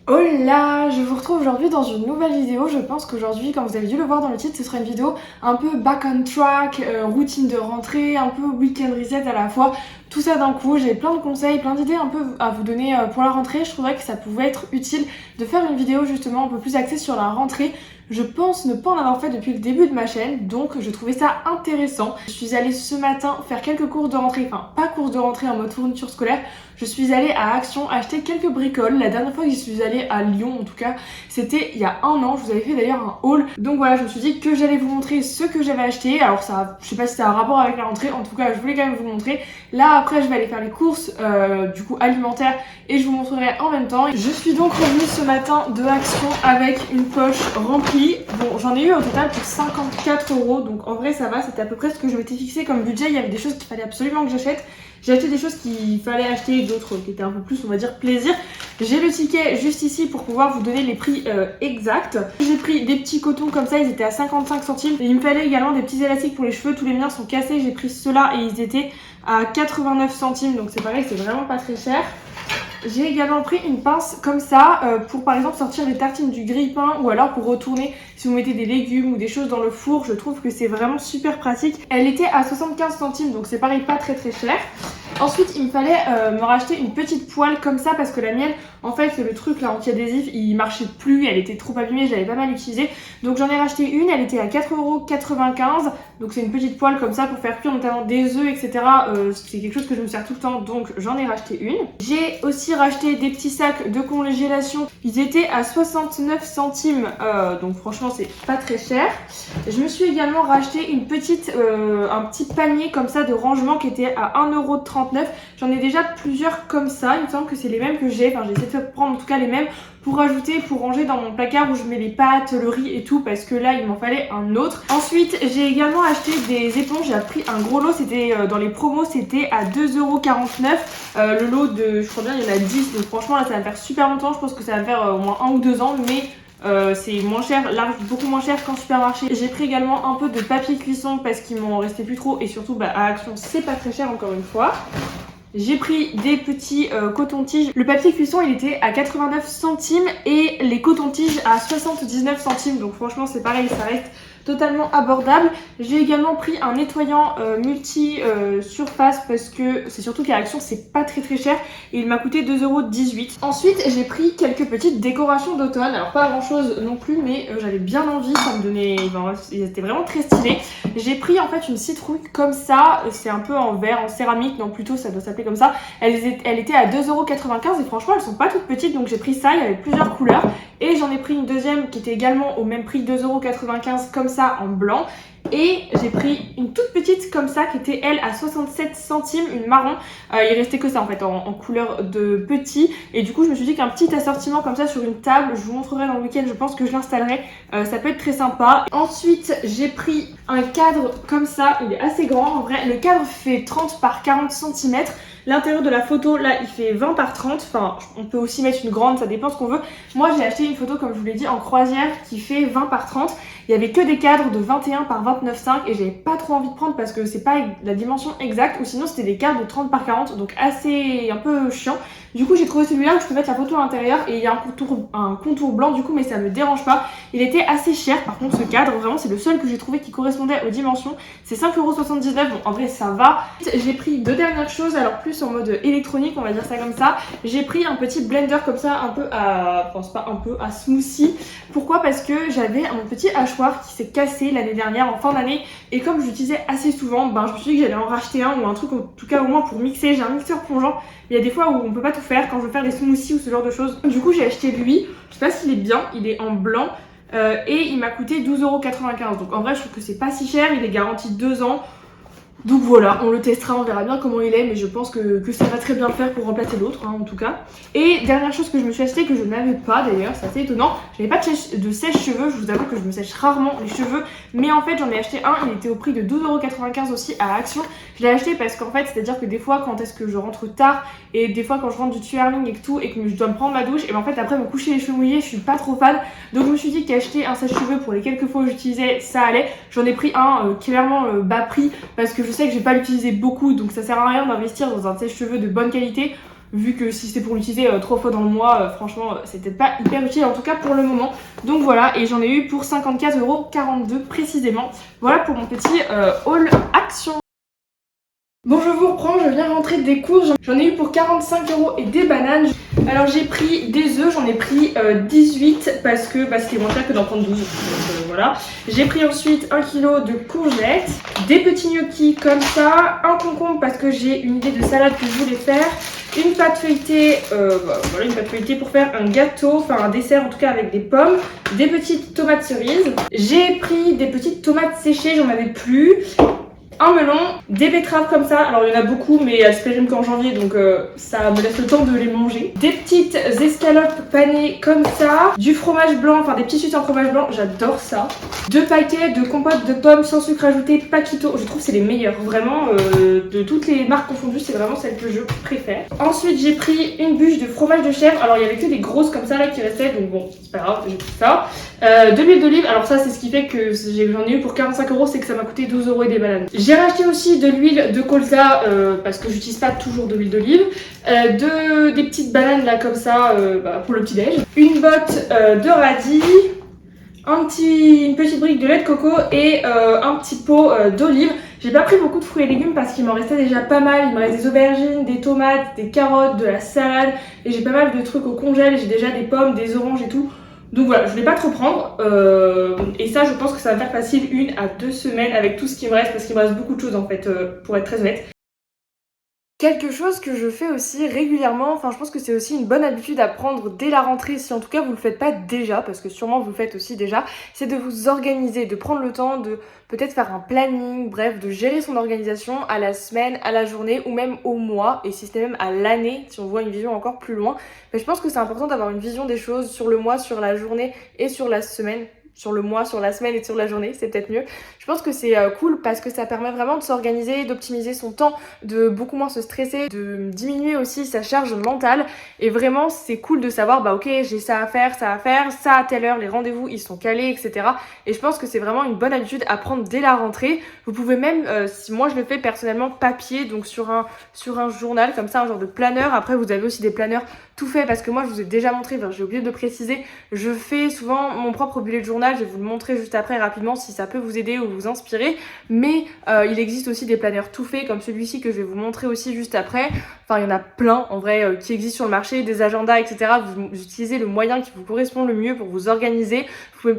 Hola, je vous retrouve aujourd'hui dans une nouvelle vidéo. Je pense qu'aujourd'hui, comme vous avez dû le voir dans le titre, ce sera une vidéo un peu back on track, routine de rentrée, un peu week-end reset à la fois. Tout ça d'un coup, j'ai plein de conseils, plein d'idées un peu à vous donner pour la rentrée. Je trouverais que ça pouvait être utile de faire une vidéo justement un peu plus axée sur la rentrée. Je pense ne pas en avoir fait depuis le début de ma chaîne, donc je trouvais ça intéressant. Je suis allée ce matin faire quelques courses de rentrée, enfin pas courses de rentrée en mode fourniture scolaire. Je suis allée à Action acheter quelques bricoles. La dernière fois que j'y suis allée à Lyon, en tout cas, c'était il y a un an. Je vous avais fait d'ailleurs un haul. Donc voilà, je me suis dit que j'allais vous montrer ce que j'avais acheté. Alors ça, je sais pas si ça a un rapport avec la rentrée. En tout cas, je voulais quand même vous montrer. Là, après, je vais aller faire les courses du coup alimentaires et je vous montrerai en même temps. Je suis donc revenue ce matin de Action avec une poche remplie. Bon, j'en ai eu au total pour 54 €. Donc en vrai, ça va. C'était à peu près ce que je m'étais fixé comme budget. Il y avait des choses qu'il fallait absolument que j'achète. J'ai acheté des choses qu'il fallait acheter, d'autres qui étaient un peu plus, on va dire, plaisir. J'ai le ticket juste ici pour pouvoir vous donner les prix exacts. J'ai pris des petits cotons comme ça, ils étaient à 55 centimes. Et il me fallait également des petits élastiques pour les cheveux, tous les miens sont cassés. J'ai pris ceux-là et ils étaient à 89 centimes, donc c'est pareil, c'est vraiment pas très cher. J'ai également pris une pince comme ça pour par exemple sortir les tartines du grille-pain ou alors pour retourner si vous mettez des légumes ou des choses dans le four. Je trouve que c'est vraiment super pratique. Elle était à 75 centimes donc c'est pareil, pas très cher. Ensuite il me fallait me racheter une petite poêle comme ça parce que la mienne en fait le truc là anti-adhésif il marchait plus, elle était trop abîmée, je l'avais pas mal utilisée. Donc j'en ai racheté une, elle était à 4,95 €. Donc c'est une petite poêle comme ça pour faire cuire notamment des œufs etc. C'est quelque chose que je me sers tout le temps donc j'en ai racheté une. J'ai aussi racheté des petits sacs de congélation, ils étaient à 69 centimes donc franchement c'est pas très cher. Je me suis également racheté un petit panier comme ça de rangement qui était à 1,39 €. J'en ai déjà plusieurs comme ça, il me semble que c'est les mêmes que j'ai, enfin j'ai essayé de prendre en tout cas les mêmes pour rajouter, pour ranger dans mon placard où je mets les pâtes, le riz et tout parce que là il m'en fallait un autre. Ensuite j'ai également acheté des éponges, j'ai pris un gros lot, c'était dans les promos, c'était à 2,49 €. Le lot de, je crois bien il y en a 10, donc franchement là ça va me faire super longtemps, je pense que ça va me faire au moins 1 ou 2 ans, mais c'est moins cher, beaucoup moins cher qu'en supermarché. J'ai pris également un peu de papier cuisson parce qu'il m'en restait plus trop et surtout à Action c'est pas très cher encore une fois. J'ai pris des petits cotons-tiges. Le papier cuisson il était à 89 centimes et les cotons-tiges à 79 centimes. Donc franchement c'est pareil, ça reste totalement abordable. J'ai également pris un nettoyant multi surface parce que c'est surtout qu'à Action c'est pas très cher et il m'a coûté 2,18 €. Ensuite j'ai pris quelques petites décorations d'automne. Alors pas grand chose non plus mais j'avais bien envie, ça me donnait, c'était vraiment très stylé. J'ai pris en fait une citrouille comme ça, c'est un peu en verre, en céramique, non plutôt ça doit s'appeler comme ça. Elle était à 2,95 € et franchement elles sont pas toutes petites donc j'ai pris ça, il y avait plusieurs couleurs. Et j'en ai pris une deuxième qui était également au même prix, 2,95 € comme ça en blanc. Et j'ai pris une toute petite comme ça qui était elle à 67 centimes, une marron. Il restait que ça en fait en couleur de petit. Et du coup je me suis dit qu'un petit assortiment comme ça sur une table, je vous montrerai dans le week-end, je pense que je l'installerai. Ça peut être très sympa. Ensuite j'ai pris un cadre comme ça, il est assez grand en vrai. Le cadre fait 30 par 40 cm. L'intérieur de la photo, là, il fait 20 par 30. Enfin, on peut aussi mettre une grande, ça dépend ce qu'on veut. Moi, j'ai acheté une photo, comme je vous l'ai dit, en croisière qui fait 20 par 30. Il y avait que des cadres de 21 par 29,5 et j'avais pas trop envie de prendre parce que c'est pas la dimension exacte. Ou sinon, c'était des cadres de 30 par 40, donc assez un peu chiant. Du coup, j'ai trouvé celui-là où je peux mettre la photo à l'intérieur et il y a un contour blanc, du coup, mais ça me dérange pas. Il était assez cher, par contre, ce cadre, vraiment, c'est le seul que j'ai trouvé qui correspondait aux dimensions. C'est 5,79 €, bon, en vrai, ça va. J'ai pris deux dernières choses, alors plus en mode électronique, on va dire ça comme ça. J'ai pris un petit blender comme ça, un peu à, enfin, c'est pas un peu, à smoothie. Pourquoi? Parce que j'avais un petit hachoir qui s'est cassé l'année dernière, en fin d'année, et comme je l'utilisais assez souvent, je me suis dit que j'allais en racheter un ou un truc, en tout cas au moins pour mixer. J'ai un mixeur plongeant. Il y a des fois où on peut pas tout faire quand je veux faire des smoothies ou ce genre de choses. Du coup j'ai acheté lui, je sais pas s'il est bien, il est en blanc et il m'a coûté 12,95 €. Donc en vrai je trouve que c'est pas si cher, il est garanti 2 ans. Donc voilà, on le testera, on verra bien comment il est, mais je pense que ça va très bien le faire pour remplacer l'autre, en tout cas. Et dernière chose que je me suis acheté, que je n'avais pas d'ailleurs, c'est assez étonnant, je n'avais pas de sèche-cheveux, je vous avoue que je me sèche rarement les cheveux, mais en fait j'en ai acheté un, il était au prix de 12,95 € aussi à Action. Je l'ai acheté parce qu'en fait, c'est-à-dire que des fois quand est-ce que je rentre tard, et des fois quand je rentre du twirling et tout, et que je dois me prendre ma douche, et en fait après me coucher les cheveux mouillés, je suis pas trop fan, donc je me suis dit qu'acheter un sèche-cheveux pour les quelques fois où j'utilisais, ça allait. J'en ai pris un clairement bas prix, parce que je sais que je vais pas l'utiliser beaucoup, donc ça sert à rien d'investir dans un sèche-cheveux de bonne qualité. vu que si c'était pour l'utiliser 3 fois dans le mois, franchement c'était pas hyper utile en tout cas pour le moment. Donc voilà, et j'en ai eu pour 54,42 € précisément. Voilà pour mon petit haul action. Bon, je vous reprends, je viens rentrer des courses, j'en ai eu pour 45 € et des bananes. Alors j'ai pris des œufs, j'en ai pris 18 parce que c'était moins cher que d'en prendre 12, donc voilà. J'ai pris ensuite 1 kg de courgettes, des petits gnocchis comme ça, un concombre parce que j'ai une idée de salade que je voulais faire, une pâte feuilletée, voilà, une pâte feuilletée pour faire un gâteau, enfin un dessert en tout cas avec des pommes, des petites tomates cerises. J'ai pris des petites tomates séchées, j'en avais plus. Un melon, des betteraves comme ça, alors il y en a beaucoup mais elles se périment qu'en janvier donc ça me laisse le temps de les manger. Des petites escalopes panées comme ça, du fromage blanc, enfin des petits sucres en fromage blanc, j'adore ça. 2 paquets de compote de pommes sans sucre ajouté Paquito, je trouve que c'est les meilleurs, vraiment de toutes les marques confondues c'est vraiment celle que je préfère. Ensuite j'ai pris une bûche de fromage de chèvre, alors il y avait que des grosses comme ça là qui restaient donc bon c'est pas grave, j'ai pris ça. De l'huile d'olive, alors ça c'est ce qui fait que j'en ai eu pour 45 €, c'est que ça m'a coûté 12 € et des bananes. J'ai racheté aussi de l'huile de colza parce que j'utilise pas toujours de l'huile d'olive, des petites bananes là comme ça pour le petit déj, une botte de radis, une petite brique de lait de coco et un petit pot d'olive. J'ai pas pris beaucoup de fruits et légumes parce qu'il m'en restait déjà pas mal, il me reste des aubergines, des tomates, des carottes, de la salade et j'ai pas mal de trucs au congèle, j'ai déjà des pommes, des oranges et tout. Donc voilà, je voulais pas trop prendre et ça je pense que ça va faire facile 1 à 2 semaines avec tout ce qui me reste parce qu'il me reste beaucoup de choses en fait pour être très honnête. Quelque chose que je fais aussi régulièrement, enfin je pense que c'est aussi une bonne habitude à prendre dès la rentrée, si en tout cas vous le faites pas déjà, parce que sûrement vous le faites aussi déjà, c'est de vous organiser, de prendre le temps de peut-être faire un planning, bref, de gérer son organisation à la semaine, à la journée ou même au mois, et si c'est même à l'année, si on voit une vision encore plus loin. Mais je pense que c'est important d'avoir une vision des choses sur le mois, sur la journée et sur la semaine. Sur le mois, sur la semaine et sur la journée, c'est peut-être mieux. Je pense que c'est cool parce que ça permet vraiment de s'organiser, d'optimiser son temps, de beaucoup moins se stresser, de diminuer aussi sa charge mentale. Et vraiment, c'est cool de savoir, bah ok, j'ai ça à faire, ça à telle heure, les rendez-vous, ils sont calés, etc. Et je pense que c'est vraiment une bonne habitude à prendre dès la rentrée. Vous pouvez même, si moi je le fais personnellement, papier, donc sur un journal, comme ça, un genre de planeur. Après, vous avez aussi des planeurs tout faits parce que moi, je vous ai déjà montré, j'ai oublié de préciser, je fais souvent mon propre bullet journal. Je vais vous le montrer juste après rapidement si ça peut vous aider ou vous inspirer. Mais il existe aussi des planeurs tout faits comme celui-ci que je vais vous montrer aussi juste après. Enfin, il y en a plein en vrai qui existent sur le marché, des agendas, etc. Vous utilisez le moyen qui vous correspond le mieux pour vous organiser.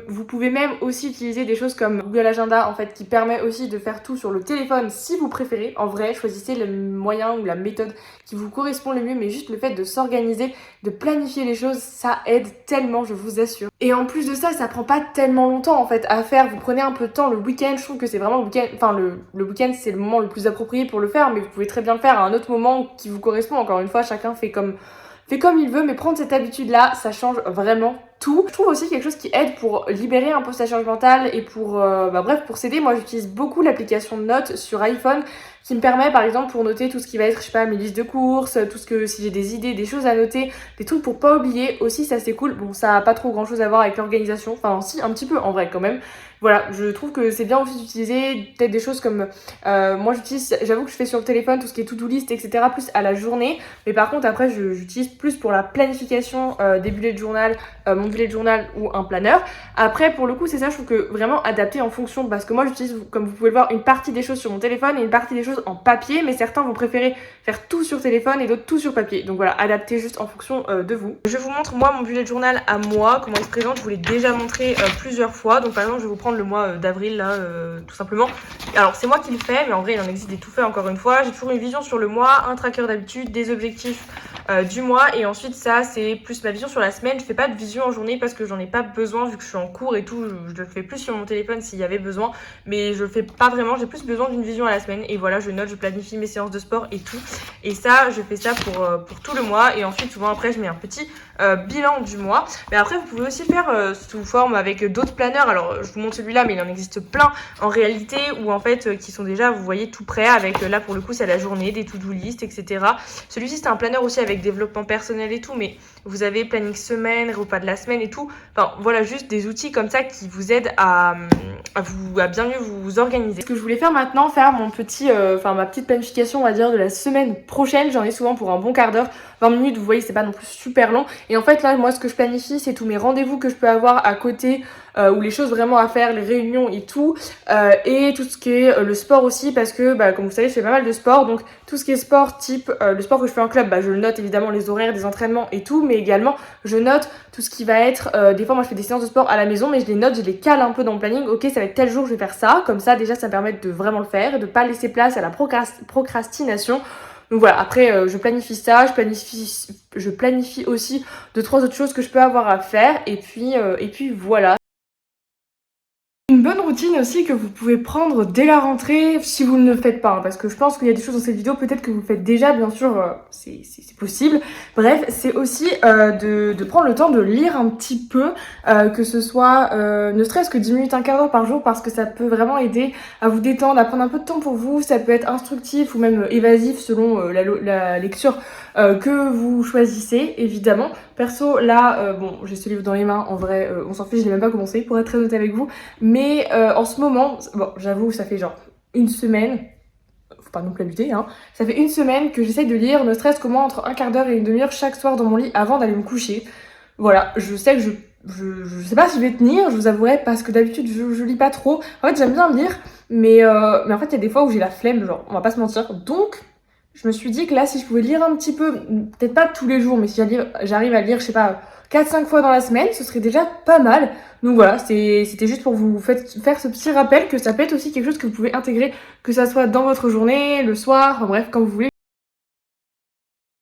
Vous pouvez même aussi utiliser des choses comme Google Agenda en fait qui permet aussi de faire tout sur le téléphone si vous préférez. En vrai, choisissez le moyen ou la méthode qui vous correspond le mieux, mais juste le fait de s'organiser, de planifier les choses, ça aide tellement, je vous assure. Et en plus de ça, ça prend pas tellement longtemps en fait à faire. Vous prenez un peu de temps le week-end, je trouve que c'est vraiment le week-end, enfin le week-end c'est le moment le plus approprié pour le faire, mais vous pouvez très bien le faire à un autre moment qui vous correspond. Encore une fois, chacun fait comme il veut, mais prendre cette habitude-là, ça change vraiment tout. Je trouve aussi quelque chose qui aide pour libérer un peu sa charge mentale et pour pour s'aider. Moi, j'utilise beaucoup l'application Notes sur iPhone qui me permet par exemple pour noter tout ce qui va être, je sais pas, mes listes de courses, tout ce que si j'ai des idées, des choses à noter, des trucs pour pas oublier aussi, ça c'est cool. Bon, ça a pas trop grand chose à voir avec l'organisation, enfin si, un petit peu en vrai quand même. Voilà, je trouve que c'est bien aussi d'utiliser peut-être des choses comme moi j'avoue que je fais sur le téléphone tout ce qui est to-do list, etc. plus à la journée, mais par contre après j'utilise plus pour la planification des bullets de journal, mon bullet journal ou un planeur. Après pour le coup c'est ça, je trouve que vraiment adapté en fonction, parce que moi j'utilise comme vous pouvez le voir une partie des choses sur mon téléphone et une partie des choses en papier, mais certains vont préférer faire tout sur téléphone et d'autres tout sur papier, donc voilà, adapté juste en fonction de vous. Je vous montre moi mon bullet journal à moi, comment il se présente. Je vous l'ai déjà montré plusieurs fois, donc par exemple je vais vous prendre le mois d'avril là tout simplement. Alors c'est moi qui le fais, mais en vrai il en existe des tout faits encore une fois. J'ai toujours une vision sur le mois, un tracker d'habitude, des objectifs du mois, et ensuite ça c'est plus ma vision sur la semaine. Je fais pas de vision en journée parce que j'en ai pas besoin vu que je suis en cours et tout. Je le fais plus sur mon téléphone s'il y avait besoin, mais je le fais pas vraiment. J'ai plus besoin d'une vision à la semaine, et voilà, je note, je planifie mes séances de sport et tout, et ça je fais ça pour tout le mois. Et ensuite souvent après je mets un petit bilan du mois. Mais après vous pouvez aussi faire sous forme avec d'autres planeurs. Alors je vous montre celui-là, mais il en existe plein en réalité, ou en fait qui sont déjà, vous voyez, tout prêts avec, là pour le coup c'est la journée, des to-do list, etc. Celui-ci c'est un planeur aussi avec développement personnel et tout, mais vous avez planning semaine, repas de la semaine, semaine et tout. Enfin voilà, juste des outils comme ça qui vous aident à bien mieux vous organiser. Ce que je voulais faire maintenant, faire mon petit, ma petite planification on va dire de la semaine prochaine. J'en ai souvent pour un bon quart d'heure, 20 minutes, vous voyez c'est pas non plus super long. Et en fait là moi ce que je planifie c'est tous mes rendez-vous que je peux avoir à côté, ou les choses vraiment à faire, les réunions et tout, et tout ce qui est le sport aussi parce que comme vous savez je fais pas mal de sport, donc tout ce qui est sport type le sport que je fais en club, je le note évidemment les horaires des entraînements et tout, mais également je note tout ce qui va être, des fois moi je fais des séances de sport à la maison mais je les note, je les cale un peu dans le planning, ok ça va être tel jour je vais faire ça, comme ça déjà ça me permet de vraiment le faire et de pas laisser place à la procrastination. Donc voilà, après je planifie ça, je planifie aussi 2-3 autres choses que je peux avoir à faire et puis voilà. Une bonne routine aussi que vous pouvez prendre dès la rentrée si vous ne le faites pas, parce que je pense qu'il y a des choses dans cette vidéo peut-être que vous le faites déjà, bien sûr c'est possible. Bref, c'est aussi de prendre le temps de lire un petit peu, que ce soit ne serait-ce que 10 minutes, un quart d'heure par jour, parce que ça peut vraiment aider à vous détendre, à prendre un peu de temps pour vous. Ça peut être instructif ou même évasif selon la lecture que vous choisissez évidemment. Perso là, j'ai ce livre dans les mains, en vrai on s'en fiche, je l'ai même pas commencé pour être très honnête avec vous. Mais en ce moment, j'avoue, ça fait genre une semaine, faut pas non plus abuser, hein. Ça fait une semaine que j'essaye de lire, ne serait-ce qu'au moins entre un quart d'heure et une demi-heure chaque soir dans mon lit avant d'aller me coucher. Voilà, je sais que je sais pas si je vais tenir, je vous avouerai, parce que d'habitude je lis pas trop. En fait, j'aime bien lire, mais en fait, il y a des fois où j'ai la flemme, genre, on va pas se mentir. Donc, je me suis dit que là, si je pouvais lire un petit peu, peut-être pas tous les jours, mais si j'arrive à lire, je sais pas, 4-5 fois dans la semaine, ce serait déjà pas mal. Donc voilà, c'était juste pour vous faire ce petit rappel que ça peut être aussi quelque chose que vous pouvez intégrer, que ça soit dans votre journée, le soir, enfin bref, quand vous voulez.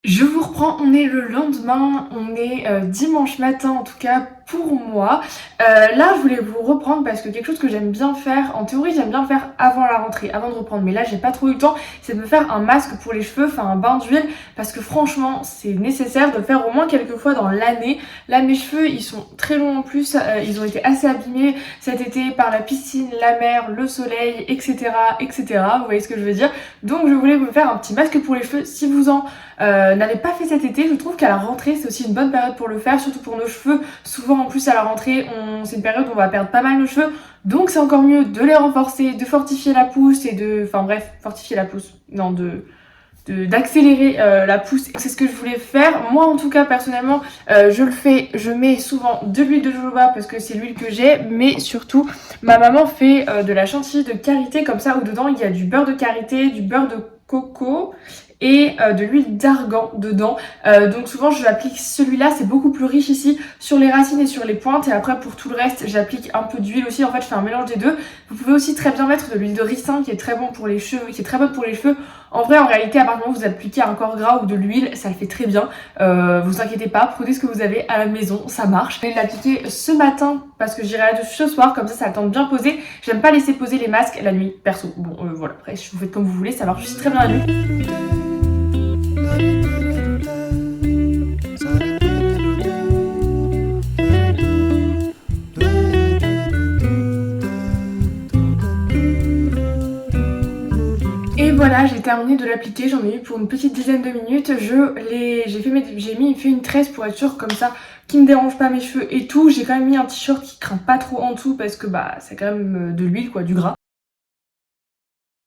Je vous reprends, on est le lendemain, on est dimanche matin en tout cas pour moi. Là je voulais vous reprendre parce que quelque chose que j'aime bien faire, en théorie j'aime bien le faire avant la rentrée, avant de reprendre, mais là j'ai pas trop eu le temps, c'est de me faire un masque pour les cheveux, enfin un bain d'huile, parce que franchement c'est nécessaire de le faire au moins quelques fois dans l'année. Là mes cheveux ils sont très longs en plus, ils ont été assez abîmés cet été par la piscine, la mer, le soleil, etc. Vous voyez ce que je veux dire. Donc je voulais me faire un petit masque pour les cheveux. Si vous en n'avez pas fait cet été, je trouve qu'à la rentrée c'est aussi une bonne période pour le faire, surtout pour nos cheveux. Souvent en plus à la rentrée c'est une période où on va perdre pas mal nos cheveux, donc c'est encore mieux de les renforcer, de fortifier la pousse et fortifier la pousse, non d'accélérer la pousse. C'est ce que je voulais faire. Moi en tout cas personnellement je mets souvent de l'huile de jojoba parce que c'est l'huile que j'ai, mais surtout ma maman fait de la chantilly de karité comme ça, où dedans il y a du beurre de karité, du beurre de coco et de l'huile d'argan dedans, donc souvent je l'applique celui-là, c'est beaucoup plus riche ici sur les racines et sur les pointes, et après pour tout le reste j'applique un peu d'huile aussi. En fait je fais un mélange des deux. Vous pouvez aussi très bien mettre de l'huile de ricin qui est très bon pour les cheveux, qui est très bonne pour les cheveux. En vrai en réalité à partir du moment où vous appliquez un corps gras ou de l'huile, ça le fait très bien, vous inquiétez pas, prenez ce que vous avez à la maison, ça marche. Je vais l'appliquer ce matin parce que j'irai là-dessus ce soir, comme ça a le temps de bien poser. J'aime pas laisser poser les masques la nuit perso. Bon voilà, après vous faites comme vous voulez, ça marche aussi très bien la nuit. Et voilà, j'ai terminé de l'appliquer, j'en ai eu pour une petite dizaine de minutes. J'ai fait une tresse pour être sûre comme ça qui me dérange pas mes cheveux et tout. J'ai quand même mis un t-shirt qui craint pas trop en dessous parce que c'est quand même de l'huile quoi, du gras.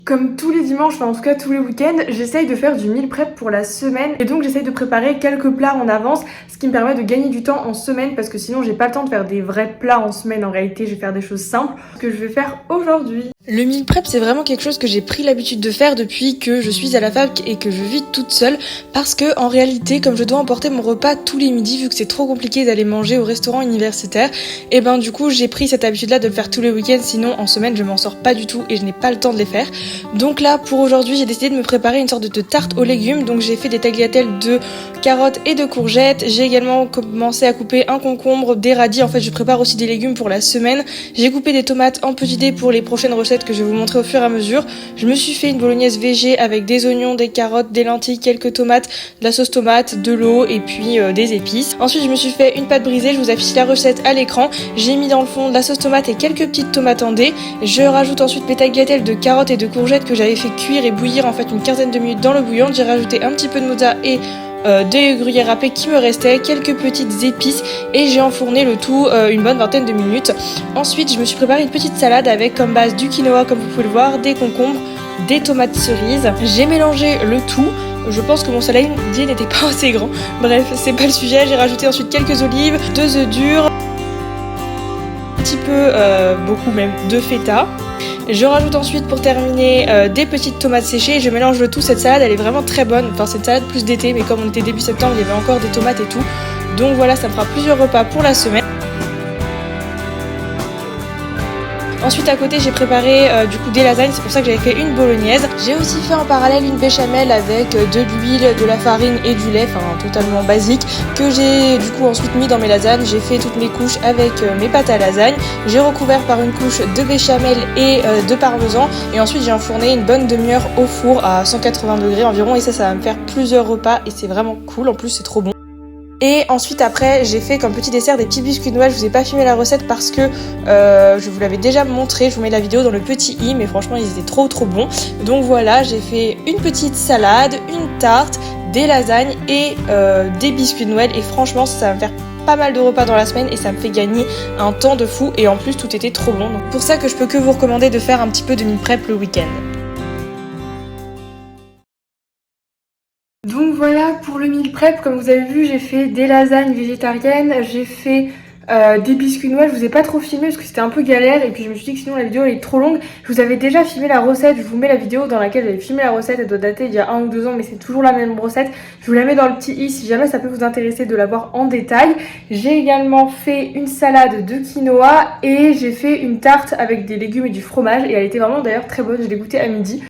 Comme tous les dimanches, enfin en tout cas tous les week-ends, j'essaye de faire du meal prep pour la semaine. Et donc j'essaye de préparer quelques plats en avance, ce qui me permet de gagner du temps en semaine, parce que sinon j'ai pas le temps de faire des vrais plats en semaine. En réalité, je vais faire des choses simples, ce que je vais faire aujourd'hui. Le meal prep, c'est vraiment quelque chose que j'ai pris l'habitude de faire depuis que je suis à la fac et que je vis toute seule, parce que en réalité, comme je dois emporter mon repas tous les midis, vu que c'est trop compliqué d'aller manger au restaurant universitaire, et du coup j'ai pris cette habitude-là de le faire tous les week-ends, sinon en semaine je m'en sors pas du tout et je n'ai pas le temps de les faire. Donc là, pour aujourd'hui, j'ai décidé de me préparer une sorte de tarte aux légumes. Donc j'ai fait des tagliatelles de carottes et de courgettes. J'ai également commencé à couper un concombre, des radis. En fait, je prépare aussi des légumes pour la semaine. J'ai coupé des tomates en petits dés pour les prochaines recettes que je vais vous montrer au fur et à mesure. Je me suis fait une bolognaise végé avec des oignons, des carottes, des lentilles, quelques tomates, de la sauce tomate, de l'eau et puis des épices. Ensuite, je me suis fait une pâte brisée. Je vous affiche la recette à l'écran. J'ai mis dans le fond de la sauce tomate et quelques petites tomates en dés. Je rajoute ensuite mes tagliatelles de carottes et de courgettes que j'avais fait cuire et bouillir en fait une quinzaine de minutes dans l'eau bouillante. J'ai rajouté un petit peu de mozza et des gruyères râpées qui me restaient, quelques petites épices et j'ai enfourné le tout une bonne vingtaine de minutes. Ensuite je me suis préparé une petite salade avec comme base du quinoa comme vous pouvez le voir, des concombres, des tomates cerises. J'ai mélangé le tout. Je pense que mon saladier n'était pas assez grand. Bref, c'est pas le sujet. J'ai rajouté ensuite quelques olives, 2 œufs durs, un petit peu, beaucoup même, de feta. Je rajoute ensuite pour terminer des petites tomates séchées et je mélange le tout. Cette salade elle est vraiment très bonne, enfin cette salade plus d'été, mais comme on était début septembre il y avait encore des tomates et tout. Donc voilà, ça me fera plusieurs repas pour la semaine. Ensuite à côté j'ai préparé du coup des lasagnes, c'est pour ça que j'avais fait une bolognaise. J'ai aussi fait en parallèle une béchamel avec de l'huile, de la farine et du lait, enfin totalement basique, que j'ai du coup ensuite mis dans mes lasagnes. J'ai fait toutes mes couches avec mes pâtes à lasagne. J'ai recouvert par une couche de béchamel et de parmesan et ensuite j'ai enfourné une bonne demi-heure au four à 180 degrés environ et ça va me faire plusieurs repas et c'est vraiment cool, en plus c'est trop bon. Et ensuite après j'ai fait comme petit dessert des petits biscuits de Noël. Je vous ai pas filmé la recette parce que je vous l'avais déjà montré, je vous mets la vidéo dans le petit i, mais franchement ils étaient trop bons. Donc voilà, j'ai fait une petite salade, une tarte, des lasagnes et des biscuits de Noël et franchement ça va me faire pas mal de repas dans la semaine et ça me fait gagner un temps de fou et en plus tout était trop bon. Donc pour ça que je peux que vous recommander de faire un petit peu de meal prep le week-end. Donc voilà pour le meal prep, comme vous avez vu j'ai fait des lasagnes végétariennes, j'ai fait des biscuits Noël. Je vous ai pas trop filmé parce que c'était un peu galère et puis je me suis dit que sinon la vidéo elle est trop longue. Je vous avais déjà filmé la recette, je vous mets la vidéo dans laquelle j'avais filmé la recette, elle doit dater il y a 1 ou 2 ans mais c'est toujours la même recette. Je vous la mets dans le petit i si jamais ça peut vous intéresser de la voir en détail. J'ai également fait une salade de quinoa et j'ai fait une tarte avec des légumes et du fromage et elle était vraiment d'ailleurs très bonne, je l'ai goûtée à midi.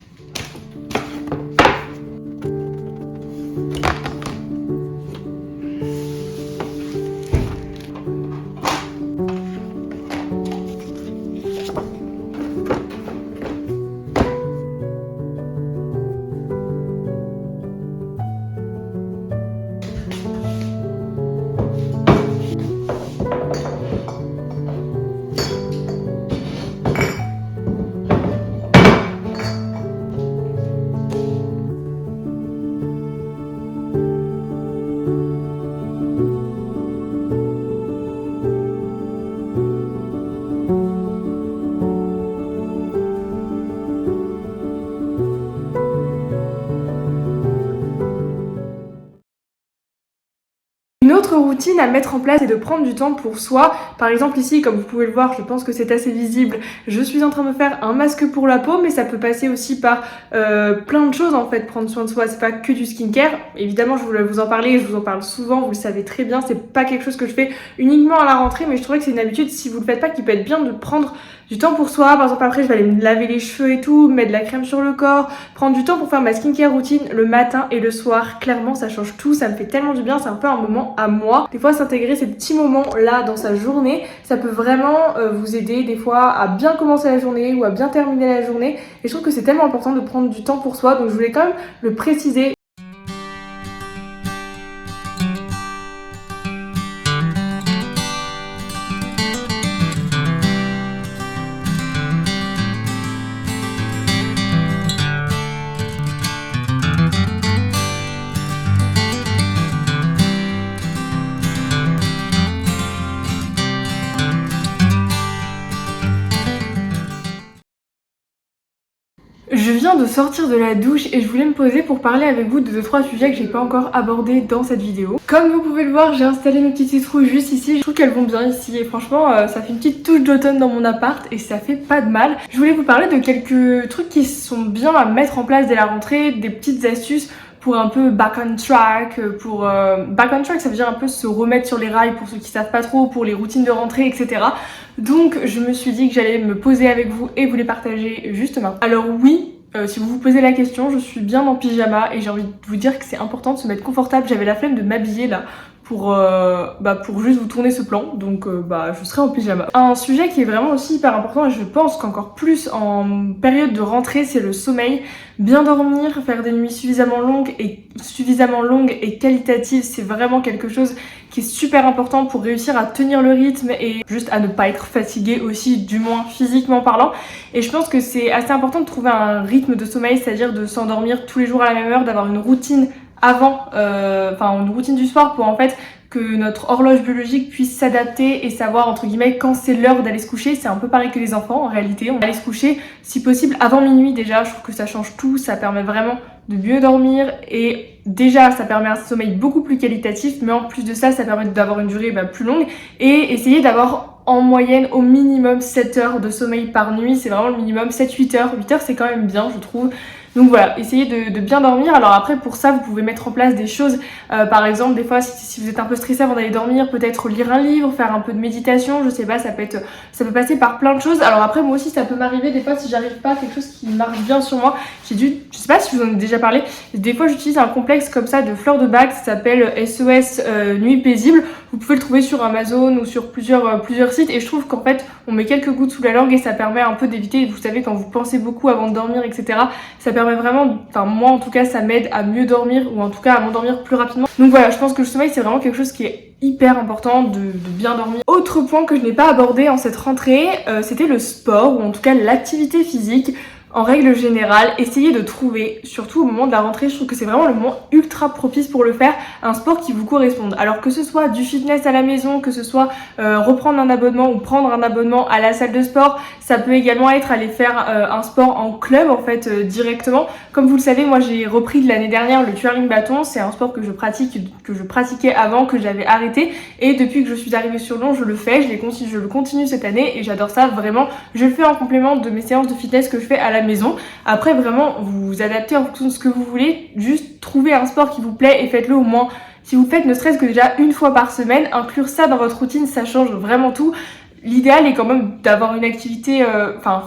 Une autre routine à mettre en place est de prendre du temps pour soi. Par exemple ici, comme vous pouvez le voir, je pense que c'est assez visible, je suis en train de faire un masque pour la peau, mais ça peut passer aussi par plein de choses en fait, prendre soin de soi, c'est pas que du skincare. Évidemment je voulais vous en parler, je vous en parle souvent, vous le savez très bien, c'est pas quelque chose que je fais uniquement à la rentrée, mais je trouvais que c'est une habitude, si vous le faites pas, qui peut être bien de prendre du temps pour soi. Par exemple après je vais aller me laver les cheveux et tout, mettre de la crème sur le corps, prendre du temps pour faire ma skincare routine le matin et le soir. Clairement ça change tout, ça me fait tellement du bien, c'est un peu un moment à moi. Des fois s'intégrer ces petits moments là dans sa journée, ça peut vraiment vous aider des fois à bien commencer la journée ou à bien terminer la journée et je trouve que c'est tellement important de prendre du temps pour soi, donc je voulais quand même le préciser. Je viens de sortir de la douche et je voulais me poser pour parler avec vous de 2-3 sujets que j'ai pas encore abordés dans cette vidéo. Comme vous pouvez le voir, j'ai installé mes petites citrouilles juste ici. Je trouve qu'elles vont bien ici et franchement ça fait une petite touche d'automne dans mon appart et ça fait pas de mal. Je voulais vous parler de quelques trucs qui sont bien à mettre en place dès la rentrée, des petites astuces pour un peu back on track, back on track ça veut dire un peu se remettre sur les rails pour ceux qui savent pas trop, pour les routines de rentrée, etc. Donc je me suis dit que j'allais me poser avec vous et vous les partager juste maintenant. Alors oui, si vous vous posez la question, je suis bien en pyjama et j'ai envie de vous dire que c'est important de se mettre confortable. J'avais la flemme de m'habiller là pour juste vous tourner ce plan, donc je serai en pyjama. Un sujet qui est vraiment aussi hyper important et je pense qu'encore plus en période de rentrée, c'est le sommeil. Bien dormir, faire des nuits suffisamment longues et qualitatives, c'est vraiment quelque chose qui est super important pour réussir à tenir le rythme et juste à ne pas être fatigué aussi, du moins physiquement parlant. Et je pense que c'est assez important de trouver un rythme de sommeil, c'est-à-dire de s'endormir tous les jours à la même heure, d'avoir une routine avant, une routine du sport pour en fait que notre horloge biologique puisse s'adapter et savoir entre guillemets quand c'est l'heure d'aller se coucher. C'est un peu pareil que les enfants en réalité. On va aller se coucher si possible avant minuit déjà. Je trouve que ça change tout, ça permet vraiment de mieux dormir et déjà ça permet un sommeil beaucoup plus qualitatif, mais en plus de ça, ça permet d'avoir une durée plus longue et essayer d'avoir en moyenne au minimum 7 heures de sommeil par nuit. C'est vraiment le minimum, 7-8 heures. 8 heures c'est quand même bien je trouve. Donc voilà, essayez de bien dormir. Alors après pour ça vous pouvez mettre en place des choses, par exemple des fois si vous êtes un peu stressé avant d'aller dormir, peut-être lire un livre, faire un peu de méditation, je sais pas, ça peut passer par plein de choses. Alors après moi aussi ça peut m'arriver des fois si j'arrive pas à quelque chose qui marche bien sur moi, je sais pas si je vous en ai déjà parlé, des fois j'utilise un complexe comme ça de fleurs de bac, ça s'appelle SOS Nuit Paisible. Vous pouvez le trouver sur Amazon ou sur plusieurs sites et je trouve qu'en fait on met quelques gouttes sous la langue et ça permet un peu d'éviter, vous savez quand vous pensez beaucoup avant de dormir etc, ça permet vraiment, moi en tout cas ça m'aide à mieux dormir ou en tout cas à m'endormir plus rapidement. Donc voilà, je pense que le sommeil c'est vraiment quelque chose qui est hyper important de bien dormir. Autre point que je n'ai pas abordé en cette rentrée, c'était le sport ou en tout cas l'activité physique. En règle générale, essayez de trouver, surtout au moment de la rentrée, je trouve que c'est vraiment le moment ultra propice pour le faire, un sport qui vous corresponde. Alors que ce soit du fitness à la maison, que ce soit reprendre un abonnement ou prendre un abonnement à la salle de sport, ça peut également être aller faire un sport en club en fait directement. Comme vous le savez, moi j'ai repris de l'année dernière le twirling bâton, c'est un sport que je pratiquais avant, que j'avais arrêté et depuis que je suis arrivée sur Lyon, je le fais, je le continue cette année et j'adore ça vraiment. Je le fais en complément de mes séances de fitness que je fais à la maison. Après vraiment vous vous adaptez en fonction de ce que vous voulez, juste trouvez un sport qui vous plaît et faites-le au moins, si vous faites ne serait-ce que déjà une fois par semaine, inclure ça dans votre routine, ça change vraiment tout. L'idéal est quand même d'avoir une activité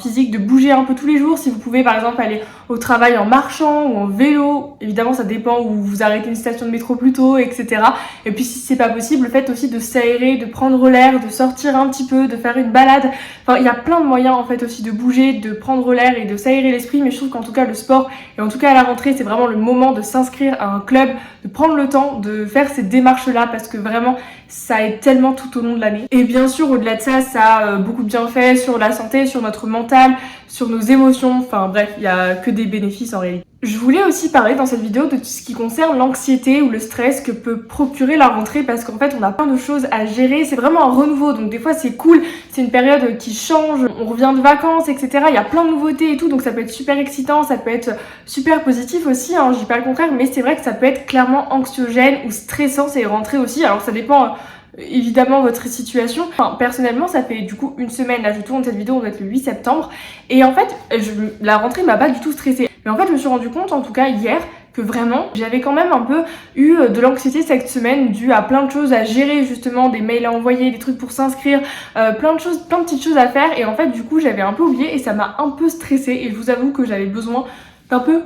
physique, de bouger un peu tous les jours. Si vous pouvez par exemple aller au travail en marchant ou en vélo, évidemment ça dépend où vous arrêtez une station de métro plus tôt, etc. Et puis si c'est pas possible, faites aussi de s'aérer, de prendre l'air, de sortir un petit peu, de faire une balade. Enfin il y a plein de moyens en fait aussi de bouger, de prendre l'air et de s'aérer l'esprit. Mais je trouve qu'en tout cas le sport, et en tout cas à la rentrée, c'est vraiment le moment de s'inscrire à un club, de prendre le temps de faire ces démarches là parce que vraiment ça aide tellement tout au long de l'année. Et bien sûr au-delà de ça, ça a beaucoup de bienfaits sur la santé, sur notre mental, sur nos émotions, enfin bref, il y a que des bénéfices en réalité. Je voulais aussi parler dans cette vidéo de tout ce qui concerne l'anxiété ou le stress que peut procurer la rentrée parce qu'en fait on a plein de choses à gérer, c'est vraiment un renouveau donc des fois c'est cool, c'est une période qui change, on revient de vacances etc, il y a plein de nouveautés et tout donc ça peut être super excitant, ça peut être super positif aussi, je dis pas le contraire, mais c'est vrai que ça peut être clairement anxiogène ou stressant ces rentrées aussi, alors ça dépend évidemment votre situation. Personnellement ça fait du coup une semaine, là je tourne cette vidéo, on doit être le 8 septembre et en fait la rentrée m'a pas du tout stressée. Mais en fait je me suis rendu compte en tout cas hier que vraiment j'avais quand même un peu eu de l'anxiété cette semaine due à plein de choses à gérer, justement des mails à envoyer, des trucs pour s'inscrire, plein de petites choses à faire et en fait du coup j'avais un peu oublié et ça m'a un peu stressée et je vous avoue que j'avais besoin d'un peu,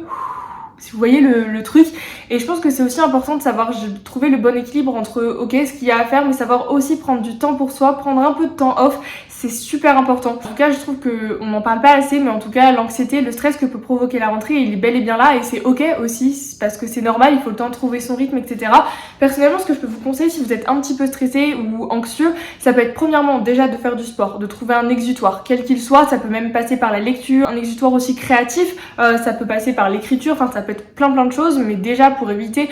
si vous voyez le truc, et je pense que c'est aussi important de savoir trouver le bon équilibre entre ok ce qu'il y a à faire mais savoir aussi prendre du temps pour soi, prendre un peu de temps off, c'est super important. En tout cas je trouve qu'on n'en parle pas assez, mais en tout cas l'anxiété, le stress que peut provoquer la rentrée il est bel et bien là et c'est ok aussi parce que c'est normal, il faut le temps de trouver son rythme etc. Personnellement ce que je peux vous conseiller si vous êtes un petit peu stressé ou anxieux, ça peut être premièrement déjà de faire du sport, de trouver un exutoire quel qu'il soit, ça peut même passer par la lecture, un exutoire aussi créatif, ça peut passer par l'écriture, enfin ça peut être plein de choses, mais déjà pour éviter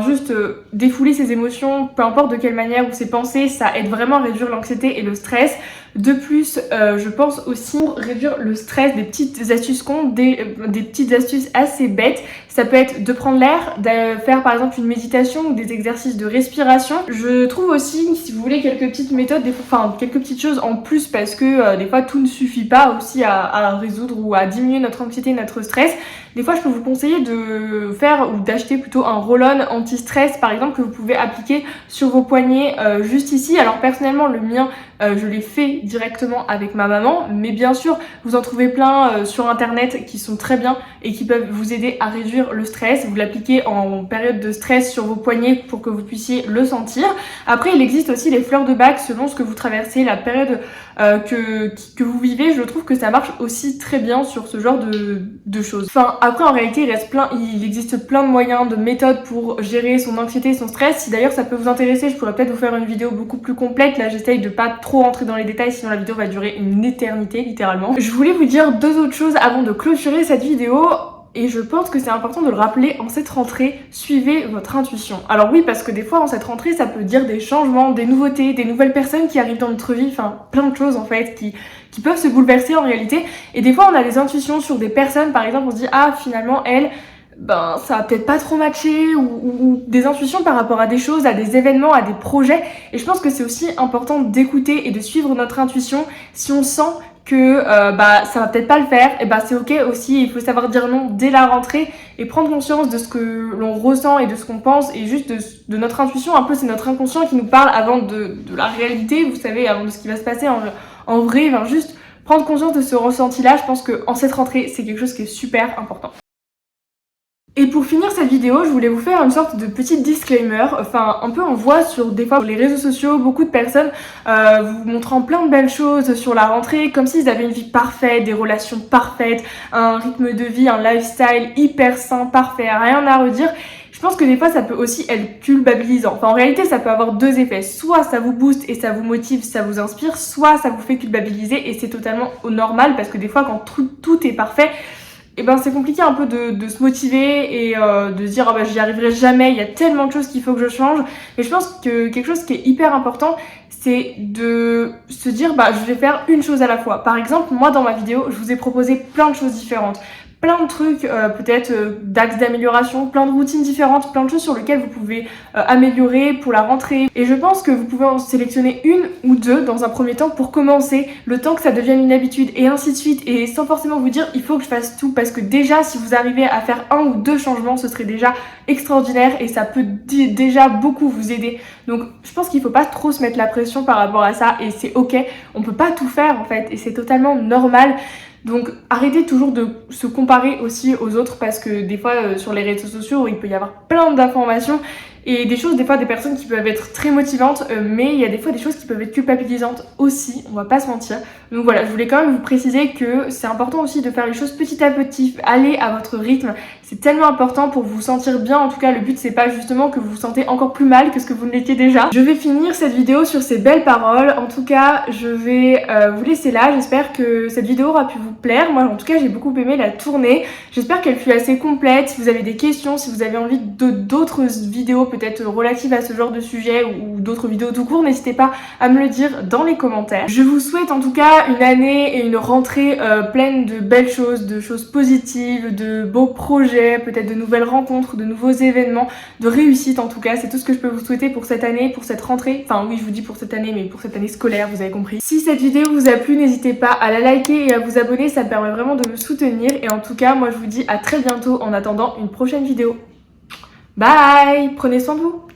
juste défouler ses émotions, peu importe de quelle manière ou ses pensées, ça aide vraiment à réduire l'anxiété et le stress. De plus, je pense aussi pour réduire le stress, des petites astuces des petites astuces assez bêtes. Ça peut être de prendre l'air, de faire par exemple une méditation ou des exercices de respiration. Je trouve aussi, si vous voulez, quelques petites méthodes, quelques petites choses en plus parce que des fois tout ne suffit pas aussi à résoudre ou à diminuer notre anxiété et notre stress. Des fois, je peux vous conseiller de faire ou d'acheter plutôt un roll-on anti-stress par exemple que vous pouvez appliquer sur vos poignets juste ici. Alors personnellement, le mien, je l'ai fait directement avec ma maman, mais bien sûr vous en trouvez plein sur internet qui sont très bien et qui peuvent vous aider à réduire le stress. Vous l'appliquez en période de stress sur vos poignets pour que vous puissiez le sentir. Après il existe aussi les fleurs de bac selon ce que vous traversez, la période que vous vivez. Je trouve que ça marche aussi très bien sur ce genre de choses. Après en réalité il existe plein de moyens, de méthodes pour gérer son anxiété et son stress. Si d'ailleurs ça peut vous intéresser, je pourrais peut-être vous faire une vidéo beaucoup plus complète. Là j'essaye de pas trop rentrer dans les détails sinon la vidéo va durer une éternité littéralement. Je voulais vous dire deux autres choses avant de clôturer cette vidéo. et je pense que c'est important de le rappeler en cette rentrée, suivez votre intuition. Alors oui, parce que des fois en cette rentrée, ça peut dire des changements, des nouveautés, des nouvelles personnes qui arrivent dans notre vie, enfin plein de choses en fait qui peuvent se bouleverser en réalité. Et des fois on a des intuitions sur des personnes, par exemple on se dit ah finalement elle, ben ça va peut-être pas trop matcher, ou des intuitions par rapport à des choses, à des événements, à des projets. Et je pense que c'est aussi important d'écouter et de suivre notre intuition. Si on sent que bah ça va peut-être pas le faire, et bah c'est ok aussi, il faut savoir dire non dès la rentrée et prendre conscience de ce que l'on ressent et de ce qu'on pense, et juste de notre intuition. Un peu c'est notre inconscient qui nous parle avant de la réalité, vous savez, avant de ce qui va se passer en vrai. Enfin, juste prendre conscience de ce ressenti là, je pense que en cette rentrée c'est quelque chose qui est super important. Et pour finir cette vidéo, je voulais vous faire une sorte de petit disclaimer. Enfin, un peu on voit des fois sur les réseaux sociaux beaucoup de personnes vous montrant plein de belles choses sur la rentrée, comme s'ils avaient une vie parfaite, des relations parfaites, un rythme de vie, un lifestyle hyper sain, parfait, rien à redire. Je pense que des fois ça peut aussi être culpabilisant. Enfin en réalité ça peut avoir deux effets. Soit ça vous booste et ça vous motive, ça vous inspire, soit ça vous fait culpabiliser, et c'est totalement normal parce que des fois quand tout est parfait, et ben c'est compliqué un peu de se motiver et de se dire oh bah j'y arriverai jamais, il y a tellement de choses qu'il faut que je change. Mais je pense que quelque chose qui est hyper important, c'est de se dire bah je vais faire une chose à la fois. Par exemple, moi dans ma vidéo, je vous ai proposé plein de choses différentes. Plein de trucs, peut-être d'axes d'amélioration, plein de routines différentes, plein de choses sur lesquelles vous pouvez améliorer pour la rentrée. Et je pense que vous pouvez en sélectionner une ou deux dans un premier temps pour commencer, le temps que ça devienne une habitude, et ainsi de suite, et sans forcément vous dire il faut que je fasse tout, parce que déjà si vous arrivez à faire un ou deux changements, ce serait déjà extraordinaire et ça peut déjà beaucoup vous aider. Donc je pense qu'il faut pas trop se mettre la pression par rapport à ça, et c'est ok, on peut pas tout faire en fait, et c'est totalement normal. Donc arrêtez toujours de se comparer aussi aux autres, parce que des fois sur les réseaux sociaux il peut y avoir plein d'informations et des choses, des fois des personnes qui peuvent être très motivantes, mais il y a des fois des choses qui peuvent être culpabilisantes aussi, on va pas se mentir. Donc voilà, je voulais quand même vous préciser que c'est important aussi de faire les choses petit à petit, aller à votre rythme, c'est tellement important pour vous sentir bien. En tout cas le but c'est pas justement que vous vous sentez encore plus mal que ce que vous ne l'étiez déjà. Je vais finir cette vidéo sur ces belles paroles. En tout cas je vais vous laisser là, j'espère que cette vidéo aura pu vous plaire. Moi en tout cas j'ai beaucoup aimé la tournée, j'espère qu'elle fut assez complète. Si vous avez des questions, si vous avez envie d'autres vidéos peut-être relatives à ce genre de sujet, ou d'autres vidéos tout court, n'hésitez pas à me le dire dans les commentaires. Je vous souhaite en tout cas une année et une rentrée pleine de belles choses, de choses positives, de beaux projets, peut-être de nouvelles rencontres, de nouveaux événements, de réussite. En tout cas c'est tout ce que je peux vous souhaiter pour cette année, pour cette rentrée. Enfin oui, je vous dis pour cette année, mais pour cette année scolaire, vous avez compris. Si cette vidéo vous a plu, n'hésitez pas à la liker et à vous abonner, ça me permet vraiment de me soutenir. Et en tout cas moi je vous dis à très bientôt en attendant une prochaine vidéo. Bye, prenez soin de vous.